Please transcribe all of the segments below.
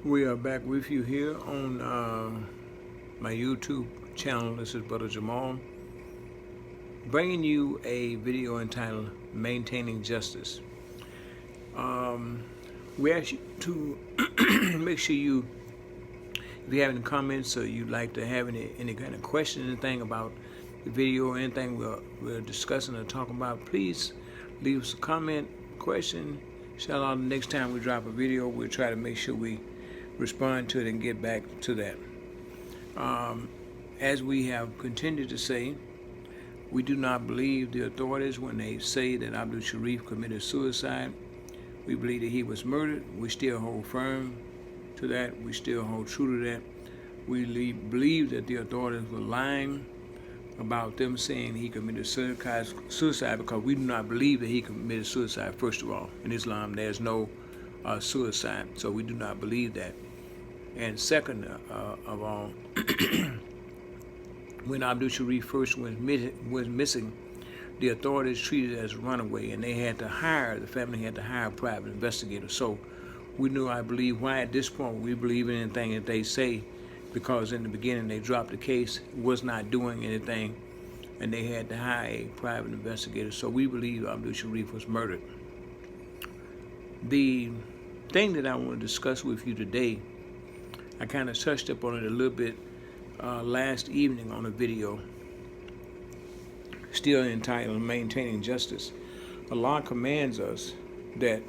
We are back with you here on my YouTube channel. This is Brother Jamal, bringing you a video entitled Maintaining Justice. We ask you to make sure if you have any comments or you'd like to have any kind of question, anything about the video or anything we're discussing or talking about, please leave us a comment, question. Shout out the next time we drop a video, we'll try to make sure we respond to it and get back to that. As we have continued to say, we do not believe the authorities when they say that Abdul Sharif committed suicide. We believe that he was murdered. We still hold firm to that. We still hold true to that. We believe that the authorities were lying about them saying he committed suicide because we do not believe that he committed suicide. First of all, in Islam, there's no suicide, so we do not believe that. And second of all, when Abdul Sharif first was missing, the authorities treated it as a runaway, and the family had to hire a private investigator. So we knew, I believe, why at this point we believe in anything that they say, because in the beginning they dropped the case, was not doing anything, and they had to hire a private investigator. So we believe Abdul Sharif was murdered. The thing that I want to discuss with you today, I kind of touched up on it a little bit last evening on a video, still entitled Maintaining Justice. Allah commands us that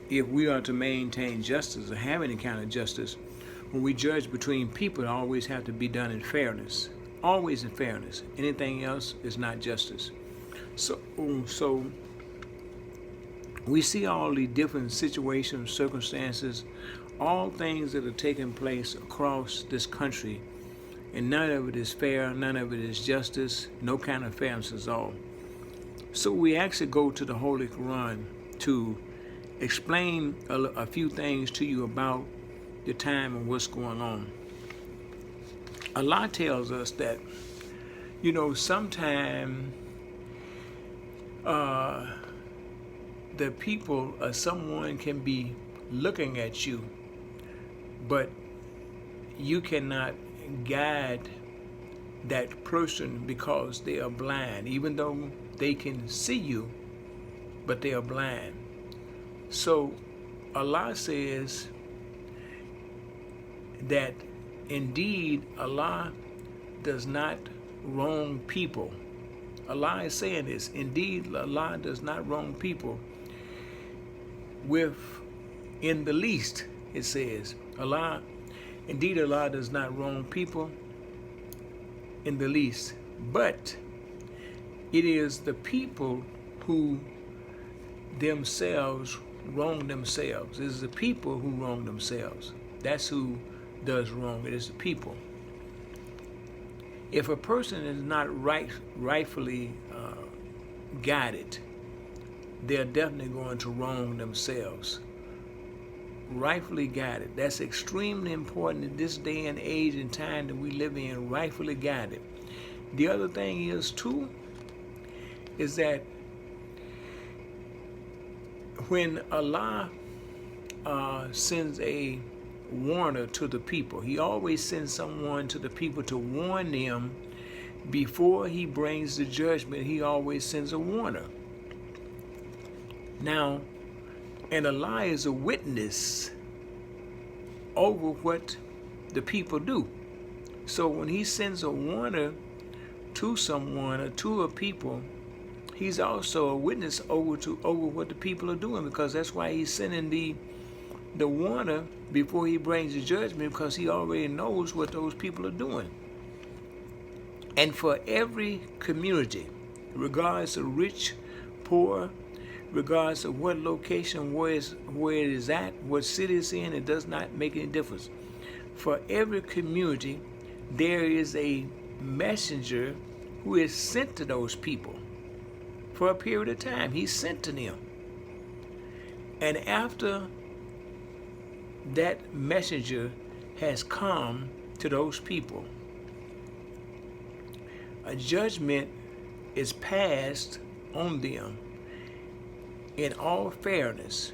if we are to maintain justice or have any kind of justice, when we judge between people, it always have to be done in fairness. Always in fairness. Anything else is not justice. So we see all the different situations, circumstances, all things that are taking place across this country, and none of it is fair, none of it is justice, no kind of fairness at all. So we actually go to the Holy Quran to explain a few things to you about the time and what's going on. Allah tells us that, sometime the people or someone can be looking at you, but you cannot guide that person because they are blind, even though they can see you, but they are blind. So Allah says that indeed Allah does not wrong people. Allah is saying this. Indeed, Allah does not wrong people in the least. It says, indeed Allah does not wrong people in the least, but it is the people who themselves wrong themselves. It is the people who wrong themselves. That's who does wrong. It is the people. If a person is not rightfully guided, they're definitely going to wrong themselves. Rightfully guided. That's extremely important in this day and age and time that we live in, rightfully guided. The other thing is, too, is that when Allah sends a warner to the people, he always sends someone to the people to warn them before he brings the judgment. He always sends a warner. Now, and Allah is a witness over what the people do. So when he sends a warner to someone or to a people, he's also a witness over what the people are doing, because that's why he's sending the warner before he brings the judgment, because he already knows what those people are doing. And for every community, regardless of rich, poor, regardless of what location, where it is at, what city it's in, it does not make any difference. For every community, there is a messenger who is sent to those people for a period of time. He's sent to them. And after that messenger has come to those people, a judgment is passed on them in all fairness.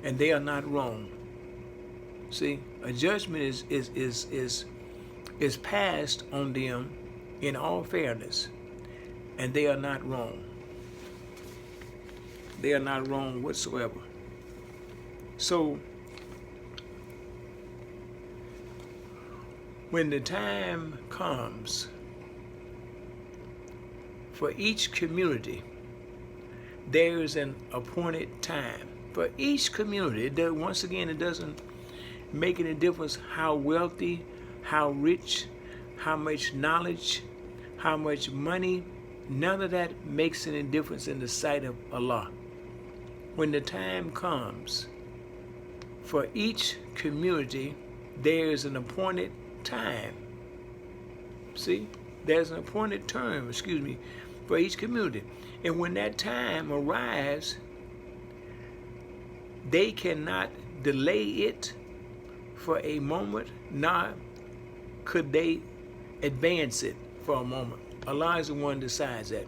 and they are not wrong. See, a judgment is passed on them in all fairness, and they are not wrong. They are not wrong whatsoever. So when the time comes for each community, there is an appointed time for each community. Once again, it doesn't make any difference how wealthy, how rich, how much knowledge, how much money. None of that makes any difference in the sight of Allah. When the time comes for each community, there is an appointed time. See, there's an appointed term, for each community. And when that time arrives, they cannot delay it for a moment, nor could they advance it for a moment. Allah is the one who decides that.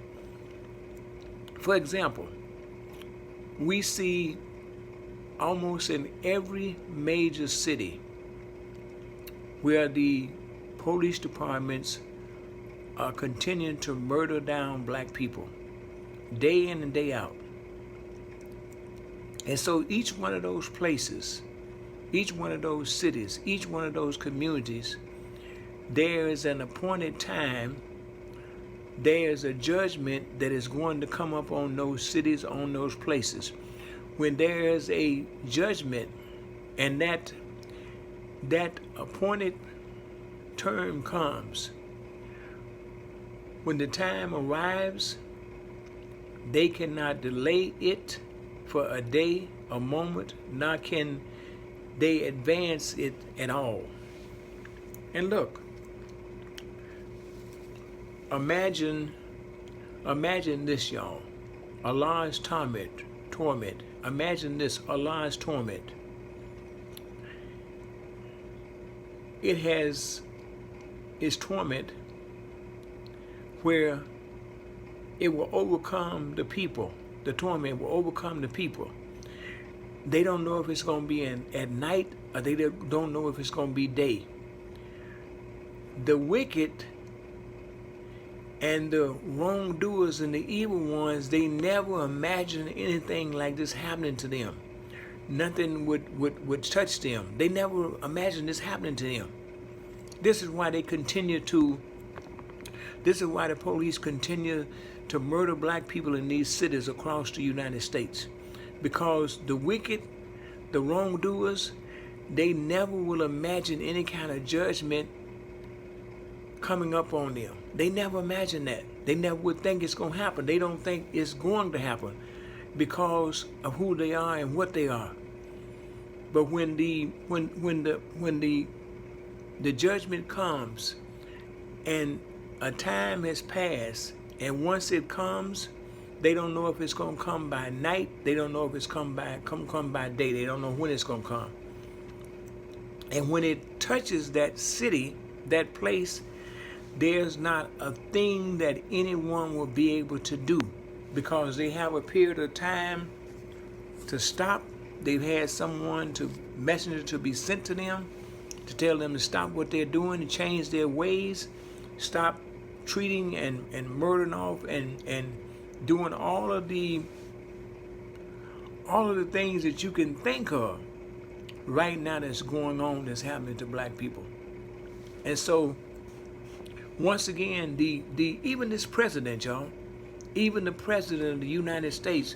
For example, we see almost in every major city where the police departments are continuing to murder down black people day in and day out. And so each one of those places, each one of those cities, each one of those communities, there is an appointed time. There is a judgment that is going to come up on those cities, on those places. When there is a judgment and that appointed term comes, when the time arrives, they cannot delay it for a day, a moment, nor can they advance it at all. And look, imagine this, y'all. Allah's torment. Imagine this, Allah's torment. It has its torment where it will overcome the people. The torment will overcome the people. They don't know if it's going to be at night, or they don't know if it's going to be day. The wicked and the wrongdoers and the evil ones, they never imagine anything like this happening to them. Nothing would touch them. They never imagined this happening to them. This is why the police continue to murder black people in these cities across the United States. Because the wicked, the wrongdoers, they never will imagine any kind of judgment coming up on them. They never imagine that. They never would think it's going to happen. They don't think it's going to happen because of who they are and what they are. But when the judgment comes and a time has passed, and once it comes, they don't know if it's going to come by night. They don't know if it's come by day. They don't know when it's going to come. And when it touches that city, that place, there's not a thing that anyone will be able to do, because they have a period of time to stop. They've had messenger to be sent to them to tell them to stop what they're doing and change their ways, stop treating and murdering off and doing all of the things that you can think of right now that's going on, that's happening to black people. And so once again, even this president, y'all, even the president of the United States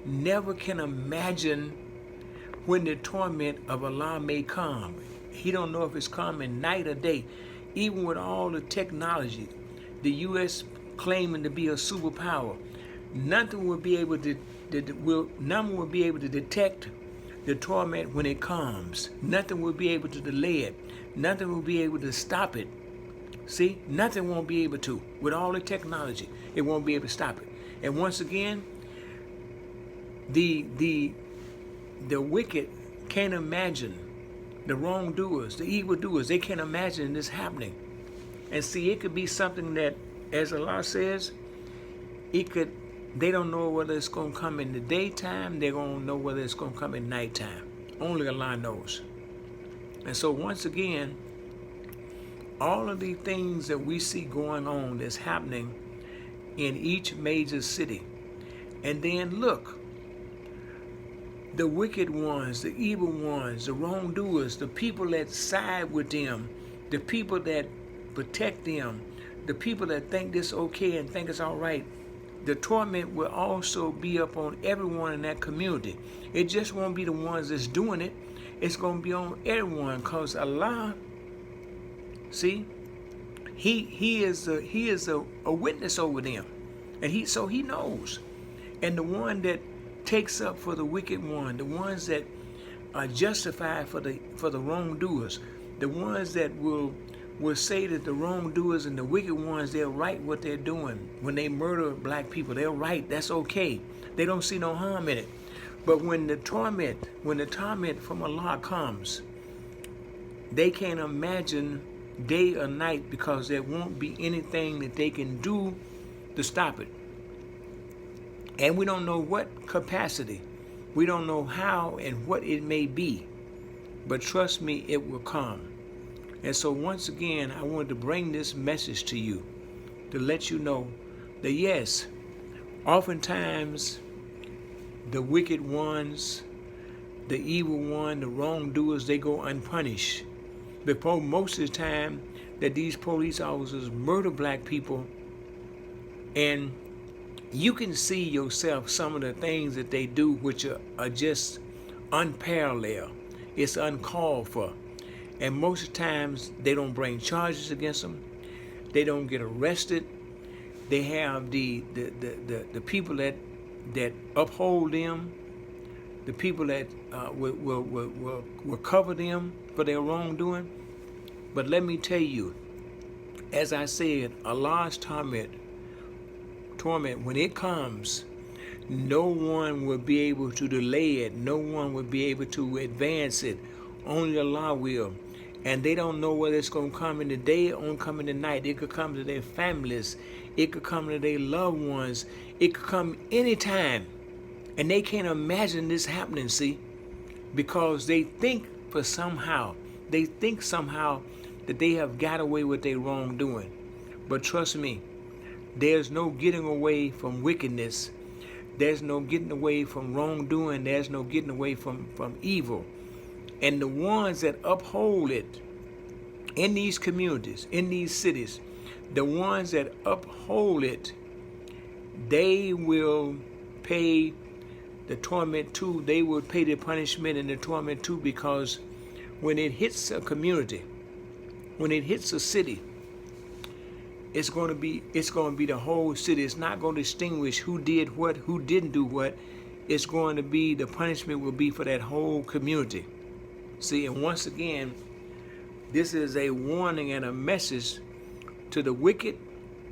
never can imagine when the torment of Allah may come. He don't know if it's coming night or day. Even with all the technology, the U.S. claiming to be a superpower, nothing will be able to detect the torment when it comes. Nothing will be able to delay it. Nothing will be able to stop it. See, nothing won't be able to. With all the technology, it won't be able to stop it. And once again, the wicked can't imagine, the wrongdoers, the evildoers, they can't imagine this happening. And see, it could be something that, as Allah says, it could They don't know whether it's going to come in the daytime. They don't know whether it's going to come in nighttime. Only Allah knows. And so once again, all of the things that we see going on that's happening in each major city. And then look, the wicked ones, the evil ones, the wrongdoers, the people that side with them, the people that protect them, the people that think this okay and think it's all right, the torment will also be up on everyone in that community. It just won't be the ones that's doing it. It's going to be on everyone, because Allah, see, He is a witness over them, and He knows. And the one that takes up for the wicked one, the ones that are justified for the wrongdoers, the ones that will say that the wrongdoers and the wicked ones, they're right what they're doing. When they murder black people, they're right. That's okay. They don't see no harm in it. But when the torment from Allah comes, they can't imagine day or night, because there won't be anything that they can do to stop it. And we don't know what capacity. We don't know how and what it may be. But trust me, it will come. And so once again, I wanted to bring this message to you to let you know that yes, oftentimes the wicked ones, the evil one, the wrongdoers, they go unpunished. Before most of the time that these police officers murder black people, and you can see yourself some of the things that they do, which are just unparalleled. It's uncalled for. And most of the times they don't bring charges against them. They don't get arrested. They have the people that uphold them, the people that will cover them for their wrongdoing. But let me tell you, as I said, Allah's torment, when it comes, no one will be able to delay it. No one will be able to advance it. Only Allah will. And they don't know whether it's going to come in the day or come in the night. It could come to their families. It could come to their loved ones. It could come anytime. And they can't imagine this happening, see? Because they think somehow that they have got away with their wrongdoing. But trust me, there's no getting away from wickedness. There's no getting away from wrongdoing. There's no getting away from evil. And the ones that uphold it in these communities, in these cities, the ones that uphold it, they will pay the torment too. They will pay the punishment and the torment too, because when it hits a community, when it hits a city, it's going to be the whole city. It's not going to distinguish who did what, who didn't do what. It's going to be, the punishment will be for that whole community. See, and once again, this is a warning and a message to the wicked,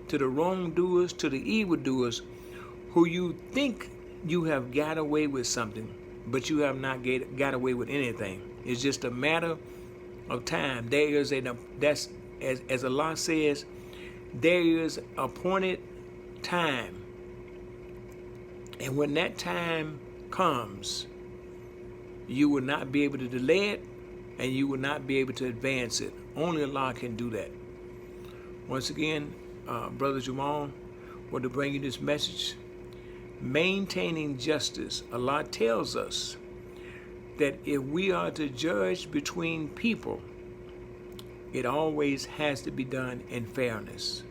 to the wrongdoers, to the evildoers, who you think you have got away with something, but you have not got away with anything. It's just a matter of time. There is that's as Allah says, there is appointed time. And when that time comes, you will not be able to delay it, and you will not be able to advance it. Only Allah can do that. Once again, Brother Jamal, want to bring you this message. Maintaining justice. Allah tells us that if we are to judge between people, it always has to be done in fairness.